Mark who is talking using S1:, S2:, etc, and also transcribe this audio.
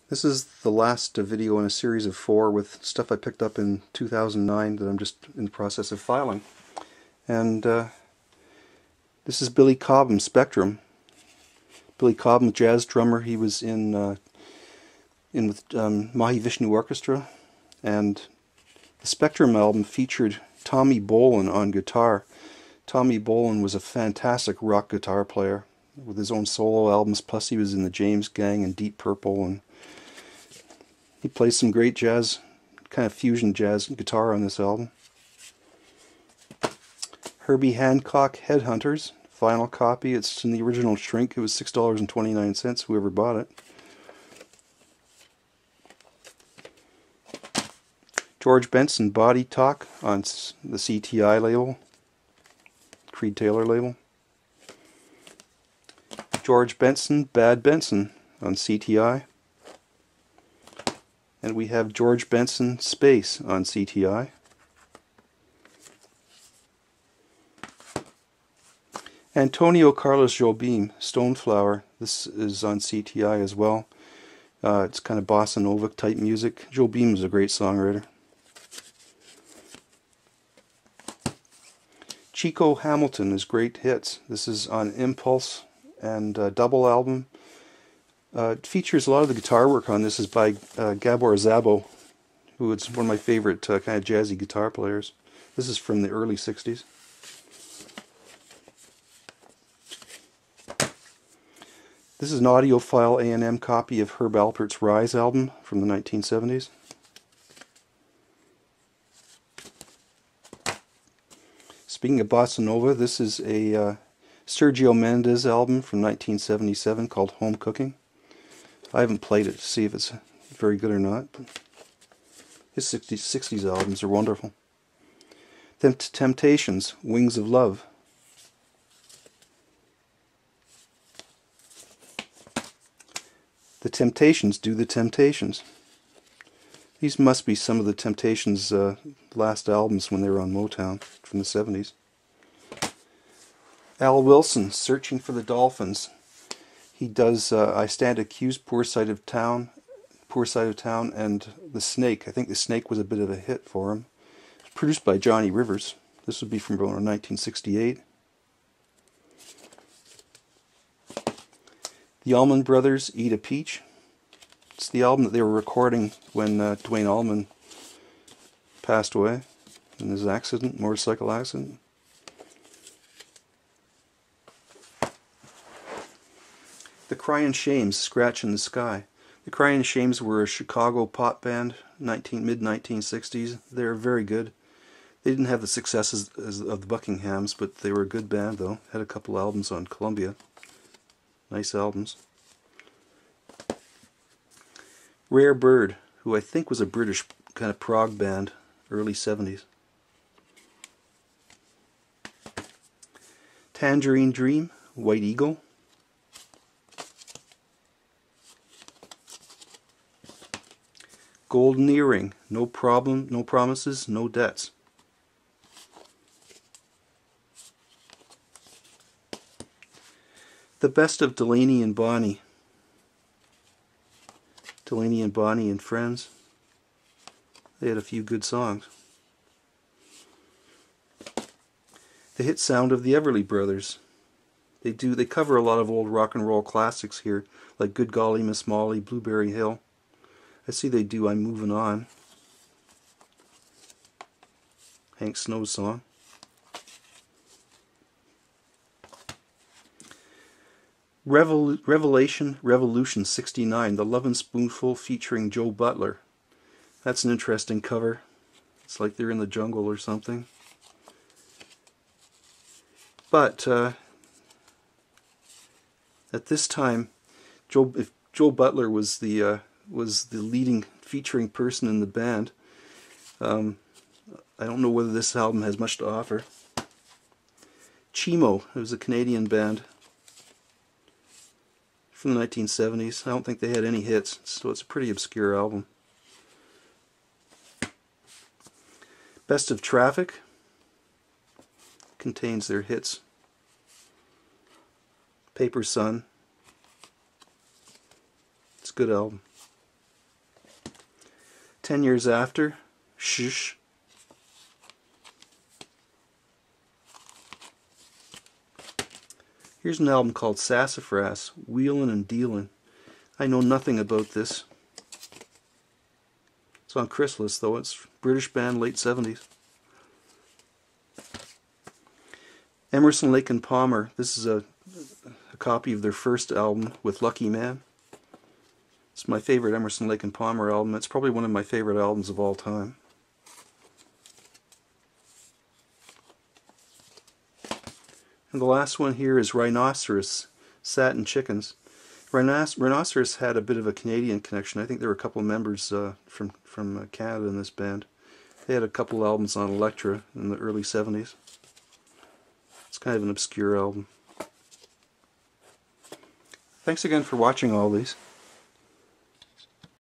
S1: This is the last video in a series of 4 with stuff I picked up in 2009 that I'm just in the process of filing. And this is Billy Cobham's Spectrum. Billy Cobham, jazz drummer, he was in with Mahi Vishnu Orchestra, and the Spectrum album featured Tommy Bolin on guitar. Tommy Bolin was a fantastic rock guitar player with his own solo albums, plus he was in the James Gang and Deep Purple, and he plays some great jazz, kind of fusion jazz guitar on this album. Herbie Hancock Headhunters, vinyl copy. It's in the original shrink. It was $6.29, whoever bought it. George Benson Body Talk on the CTI label, Creed Taylor label. George Benson Bad Benson on CTI. And we have George Benson Space on CTI. Antonio Carlos Jobim Stoneflower. This is on CTI as well. It's kind of bossa nova type music. Jobim is a great songwriter. Chico Hamilton is Great Hits. This is on Impulse and double album. It features a lot of the guitar work on this is by Gabor Szabo, who is one of my favorite kind of jazzy guitar players. This is from the early 60s. This is an audiophile A&M copy of Herb Alpert's Rise album from the 1970s. Speaking of bossa nova, this is a Sergio Mendes album from 1977 called Home Cooking. I haven't played it to see if it's very good or not. His 60s albums are wonderful. Then Temptations, Wings of Love. The Temptations do the Temptations. These must be some of the Temptations' last albums when they were on Motown from the 70s. Al Wilson, Searching for the Dolphins. He does I Stand Accused, Poor Side of Town, and The Snake. I think The Snake was a bit of a hit for him. It's produced by Johnny Rivers. This would be from around 1968. The Allman Brothers, Eat a Peach. It's the album that they were recording when Duane Allman passed away in his accident, motorcycle accident. The Cryin' Shames, Scratch in the Sky. The Cryin' Shames were a Chicago pop band, mid-1960s. They were very good. They didn't have the successes of the Buckinghams, but they were a good band though. Had a couple albums on Columbia. Nice albums. Rare Bird, who I think was a British kind of prog band, early 70s. Tangerine Dream, White Eagle. Golden Earring, No Problem, No Promises, No Debts. The Best of Delaney and Bonnie. Delaney and Bonnie and Friends. They had a few good songs. The Hit Sound of the Everly Brothers. They cover a lot of old rock and roll classics here, like Good Golly Miss Molly, Blueberry Hill. I see they do I'm Moving On. Hank Snow's song. Revolution 69, The Lovin' Spoonful featuring Joe Butler. That's an interesting cover. It's like they're in the jungle or something. But at this time, if Joe Butler was the leading featuring person in the band, I don't know whether this album has much to offer. Chimo, it was a Canadian band from the 1970s. I don't think they had any hits, so it's a pretty obscure album. Best of Traffic contains their hits. Paper Sun. It's a good album. 10 years after, Shush. Here's an album called Sassafras, Wheelin' and Dealin'. I know nothing about this. It's on Chrysalis, though. It's a British band, late 70s. Emerson, Lake and Palmer. This is a copy of their first album with Lucky Man. It's my favorite Emerson, Lake and Palmer album. It's probably one of my favorite albums of all time. And the last one here is Rhinoceros, Satin Chickens. Rhinoceros had a bit of a Canadian connection. I think there were a couple of members from Canada in this band. They had a couple albums on Elektra in the early 70s. It's kind of an obscure album. Thanks again for watching all these.